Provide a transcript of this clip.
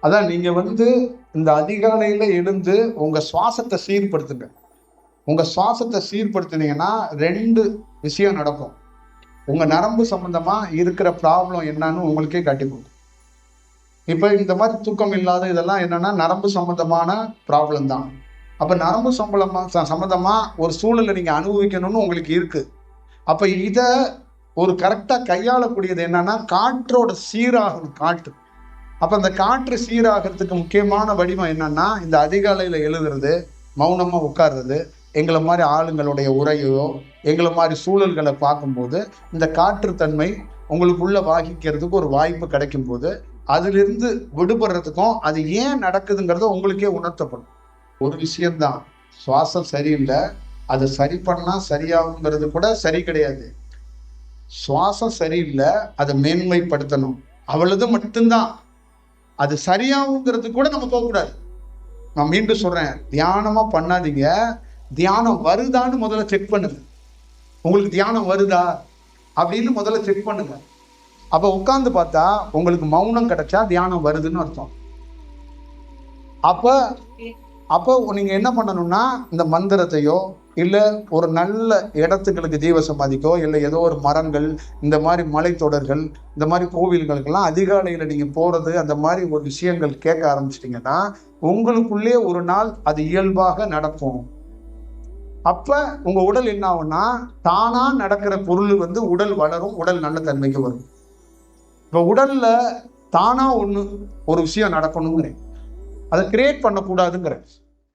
அதான் நீங்க இந்த அதிகாலையில எழுந்து உங்க சுவாசத்தை சீர்படுத்துங்க. உங்க சுவாசத்தை சீர்படுத்தினீங்கன்னா 2 விஷயம் நடக்கும். உங்க நரம்பு சம்பந்தமா இருக்கிற ப்ராப்ளம் என்னன்னு உங்களுக்கே காட்டி கொடுக்கும். இப்ப இந்த மாதிரி தூக்கம் இல்லாத இதெல்லாம் என்னன்னா நரம்பு சம்பந்தமான ப்ராப்ளம் தான். அப்ப நரம்பு சம்பந்தமா ஒரு சூழலை நீங்க அனுபவிக்கணும்னு உங்களுக்கு இருக்கு. அப்ப இத ஒரு கரெக்டா கையாளக்கூடியது என்னன்னா காற்றோட சீராகணும் காற்று. அப்ப அந்த காற்று சீராகிறதுக்கு முக்கியமான வடிவம் என்னன்னா இந்த அதிகாலையில எழுதுறது, மௌனமா உட்கார்றது, எங்களை மாதிரி ஆளுங்களுடைய உரையோ எங்களை மாதிரி சூழல்களை பார்க்கும்போது இந்த காற்று தன்மை உங்களுக்குள்ள வாகிக்கிறதுக்கு ஒரு வாய்ப்பு கிடைக்கும் போது அதிலிருந்து விடுபடுறதுக்கும் அது ஏன் நடக்குதுங்கிறத உங்களுக்கே உணர்த்தப்படும். ஒரு விஷயம்தான், சுவாசம் சரியில்லை, அதை சரி பண்ணா சரியாகுங்கிறது கூட சரி கிடையாது. சுவாசம் சரியில்லை, அதை மேன்மைப்படுத்தணும், அவ்வளவு மட்டும்தான். அது சரியாகுங்கிறது கூட நம்ம போகக்கூடாது. நான் மீண்டும் சொல்றேன், தியானமா பண்ணாதீங்க. தியானம் வருதான்னு முதல்ல செக் பண்ணுங்க. உங்களுக்கு தியானம் வருதா அப்படின்னு முதல்ல செக் பண்ணுங்க. அப்ப உட்கார்ந்து பார்த்தா உங்களுக்கு மௌனம் கிடைச்சா தியானம் வருதுன்னு அர்த்தம். அப்போ நீங்க என்ன பண்ணணும்னா இந்த மந்திரத்தையோ இல்ல ஒரு நல்ல இடத்துக்களுக்கு தீப சமாதிக்கோ இல்லை ஏதோ ஒரு மரங்கள், இந்த மாதிரி மலைத்தொடர்கள், இந்த மாதிரி கோவில்களுக்கெல்லாம் அதிகாலையில நீங்க போறது, அந்த மாதிரி ஒரு விஷயங்கள் கேட்க ஆரம்பிச்சிட்டீங்கன்னா உங்களுக்குள்ளே ஒரு நாள் அது இயல்பாக நடக்கும். அப்ப உங்க உடல் என்ன ஆகும்னா தானா நடக்கிற பொருள் உடல் வளரும், உடல் நல்ல தன்மைக்கு வரும். இப்ப உடல்ல தானா ஒரு விஷயம் நடக்கணுங்கிறேன், அதை கிரியேட் பண்ணக்கூடாதுங்கிறேன்.